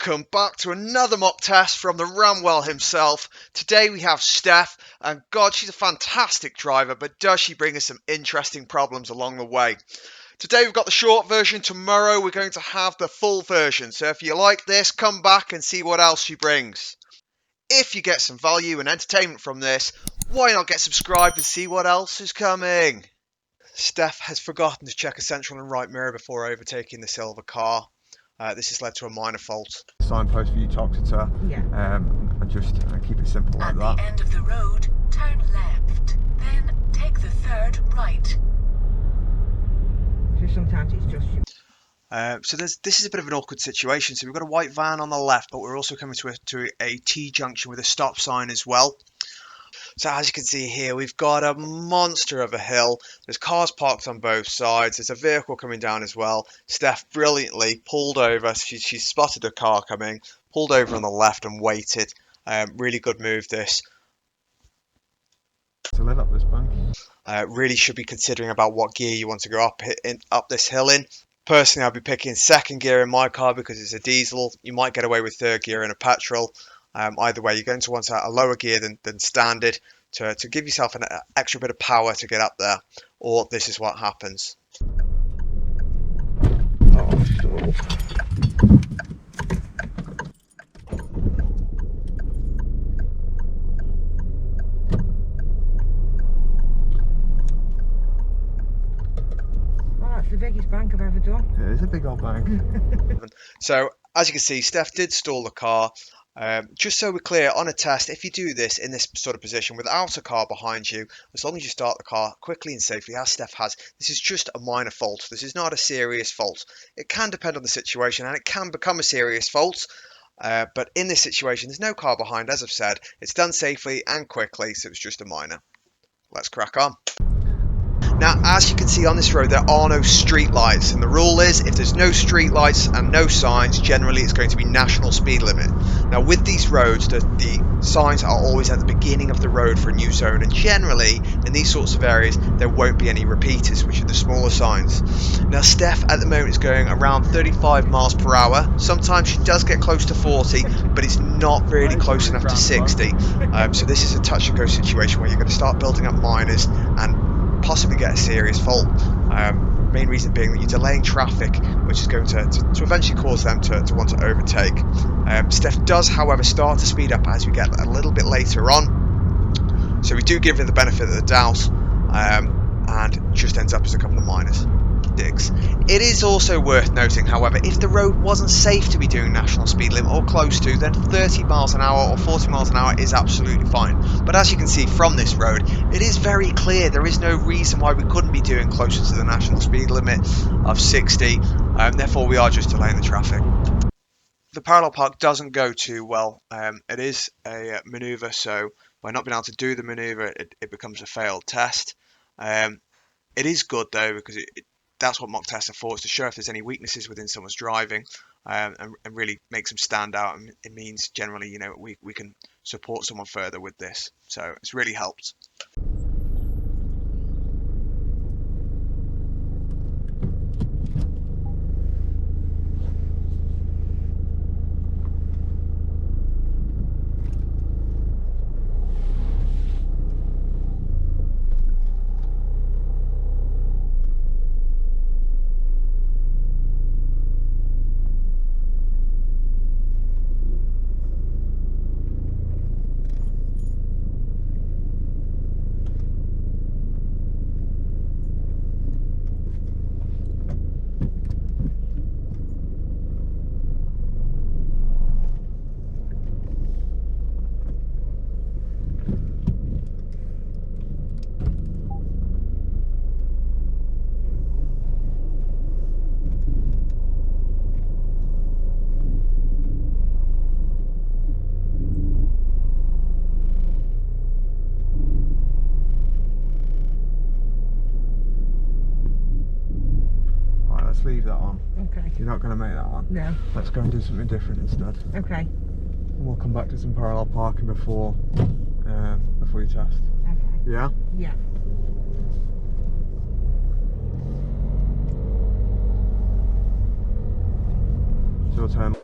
Welcome back to another mock test from the Ramwell himself. Today we have Steph, and God, she's a fantastic driver, but does she bring us some interesting problems along the way. Today we've got the short version, tomorrow we're going to have the full version, so if you like this, come back and see what else she brings. If you get some value and entertainment from this, why not get subscribed and see what else is coming? Steph has forgotten to check a central and right mirror before overtaking the silver car. This has led to a minor fault. Signpost for you, talk to her. Yeah. And just keep it simple like that. At the end of the road, turn left. Then take the third right. So sometimes it's just you. So this is a bit of an awkward situation. So we've got a white van on the left, but we're also coming to a T-junction with a stop sign as well. So as you can see here, we've got a monster of a hill. There's cars parked on both sides. There's a vehicle coming down as well. Steph brilliantly pulled over. She spotted a car coming, pulled over on the left and waited. Really good move this. To live up this bank. Really should be considering about what gear you want to go up this hill in. Personally, I'll be picking second gear in my car because it's a diesel. You might get away with third gear in a petrol. Either way, you're going to want a lower gear than standard to give yourself an extra bit of power to get up there, or this is what happens. Oh, sure. Well, that's the biggest bank I've ever done. It is a big old bank. So as you can see, Steph did stall the car. Just so we're clear, on a test, if you do this in this sort of position without a car behind you, as long as you start the car quickly and safely, as Steph has, this is just a minor fault. This is not a serious fault. It can depend on the situation and it can become a serious fault. But in this situation, there's no car behind, as I've said. It's done safely and quickly, so it's just a minor. Let's crack on. Now, as you can see on this road, there are no street lights, and the rule is if there's no street lights and no signs, generally it's going to be national speed limit. Now, with these roads, the signs are always at the beginning of the road for a new zone, and generally in these sorts of areas there won't be any repeaters, which are the smaller signs. Now, Steph at the moment is going around 35 miles per hour. Sometimes she does get close to 40, but it's not really close enough to 60. So this is a touch and go situation where you're going to start building up minors and possibly get a serious fault. Main reason being that you're delaying traffic, which is going to eventually cause them to want to overtake. Steph does, however, start to speed up as we get a little bit later on, so we do give her the benefit of the doubt, and just ends up as a couple of minors. It is also worth noting, however, if the road wasn't safe to be doing national speed limit or close to, then 30 miles an hour or 40 miles an hour is absolutely fine. But as you can see from this road, it is very clear there is no reason why we couldn't be doing closer to the national speed limit of 60. Therefore, we are just delaying the traffic. The parallel park doesn't go too well. It is a manoeuvre, so by not being able to do the manoeuvre, it becomes a failed test. It is good though, because that's what mock tests are for, is to show if there's any weaknesses within someone's driving, and really makes them stand out. And it means generally, you know, we can support someone further with this. So it's really helped. Let's leave that on. Okay. You're not going to make that on? No. Let's go and do something different instead. Okay. And we'll come back to some parallel parking before you test. Okay. Yeah? Yeah. So we'll turn.